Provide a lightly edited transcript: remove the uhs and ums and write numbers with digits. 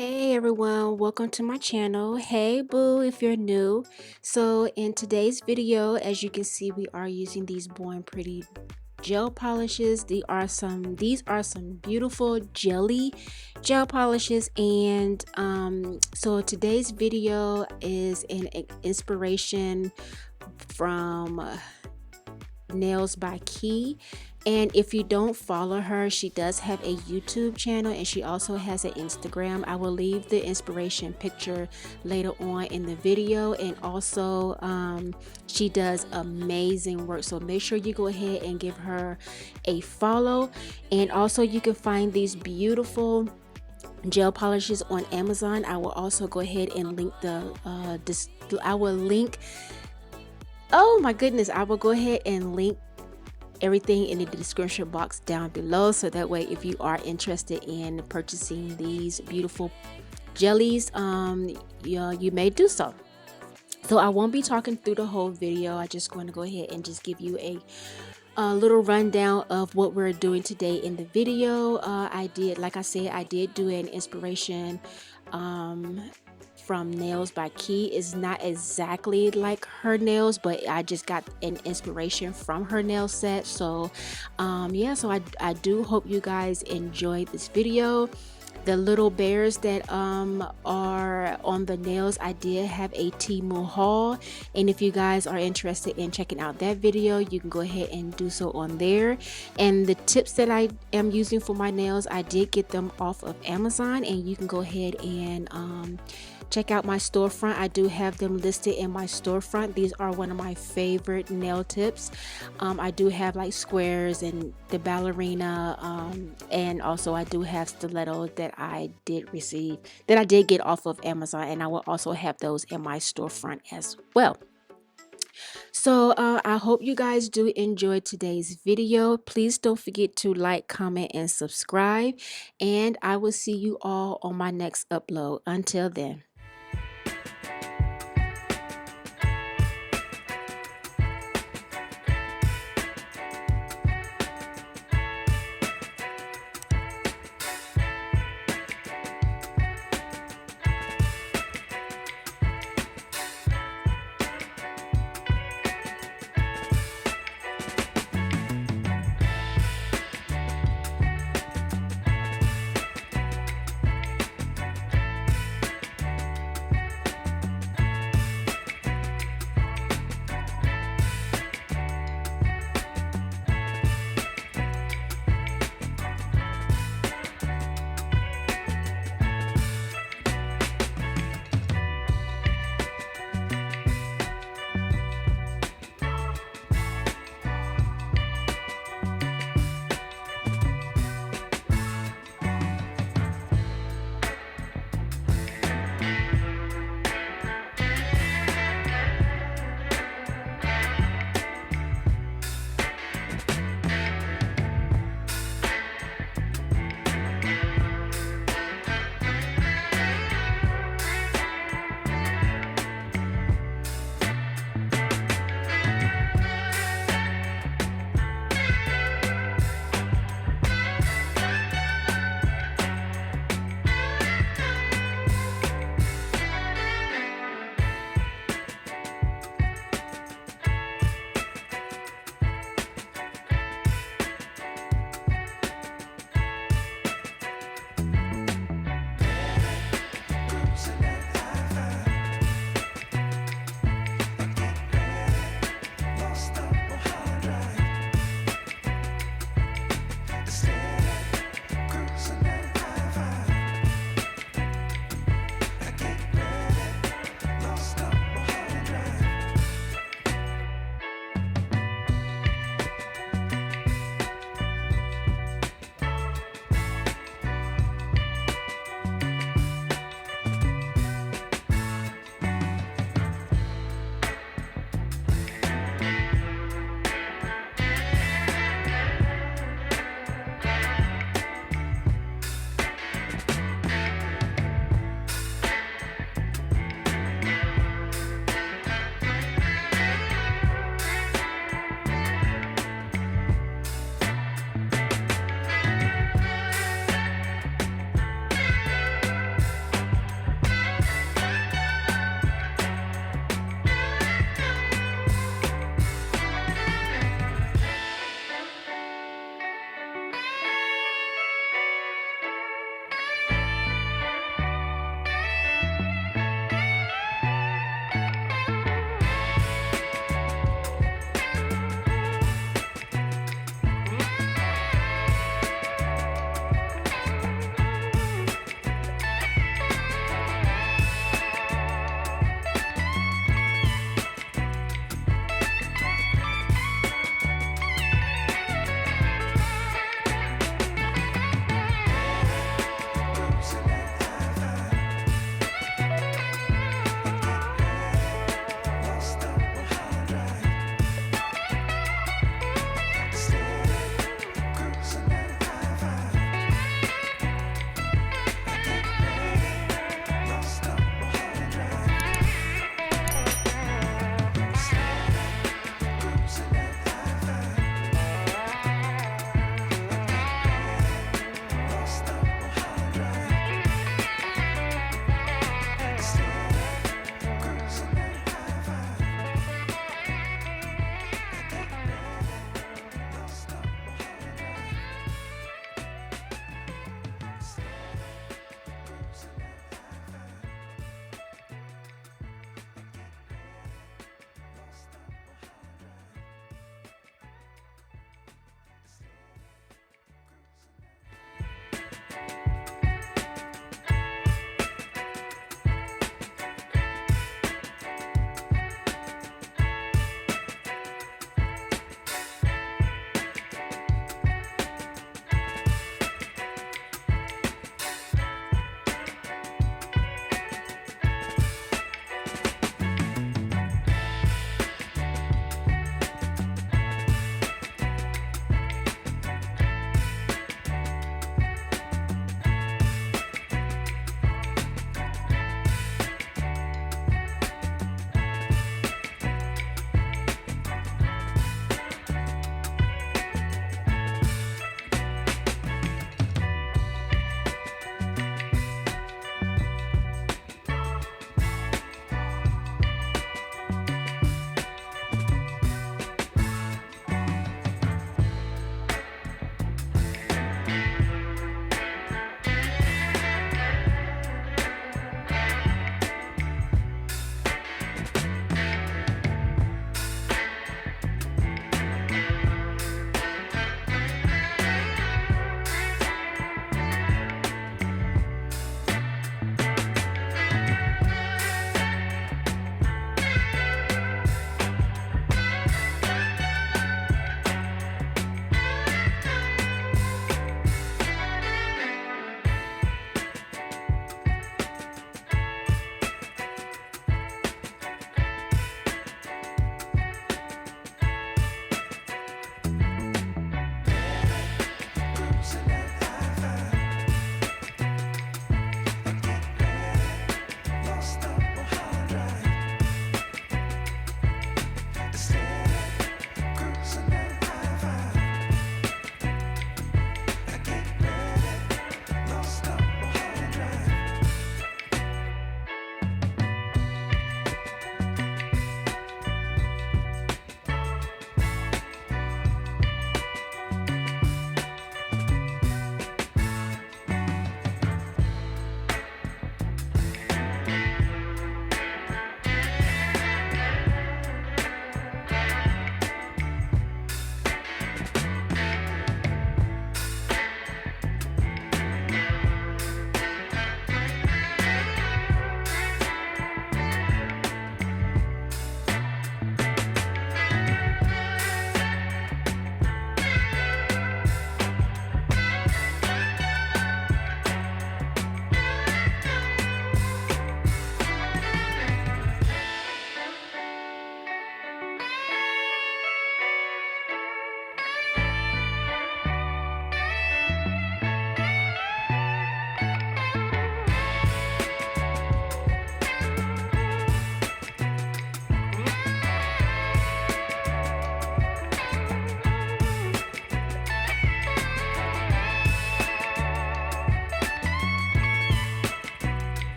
Hey everyone, welcome to my channel. Hey boo if you're new. So in today's video, as you can see, we are using these BornPretty gel polishes. These are some beautiful jelly gel polishes, and so today's video is an inspiration from Nailsbykey. And if you don't follow her, she does have a YouTube channel and she also has an Instagram. I will leave the inspiration picture later on in the video. And also she does amazing work, so make sure you go ahead and give her a follow. And also you can find these beautiful gel polishes on Amazon. I will also go ahead and link oh my goodness, I will go ahead and link everything in the description box down below, so that way if you are interested in purchasing these beautiful jellies, you may do so. So I won't be talking through the whole video. I just going to go ahead and just give you a little rundown of what we're doing today in the video. Like I said, I did do an inspiration from Nailsbykey. Is not exactly like her nails, but I just got an inspiration from her nail set. So yeah, so I do hope you guys enjoyed this video. The little bears that are on the nails, I did have a Temu haul, and if you guys are interested in checking out that video, you can go ahead and do so on there. And the tips that I am using for my nails, I did get them off of Amazon, and you can go ahead and check out my storefront. I do have them listed in my storefront. These are one of my favorite nail tips. I do have like squares and the ballerina, and also I do have stiletto that I did get off of Amazon, and I will also have those in my storefront as well. So I hope you guys do enjoy today's video. Please don't forget to like, comment, and subscribe, and I will see you all on my next upload. Until then.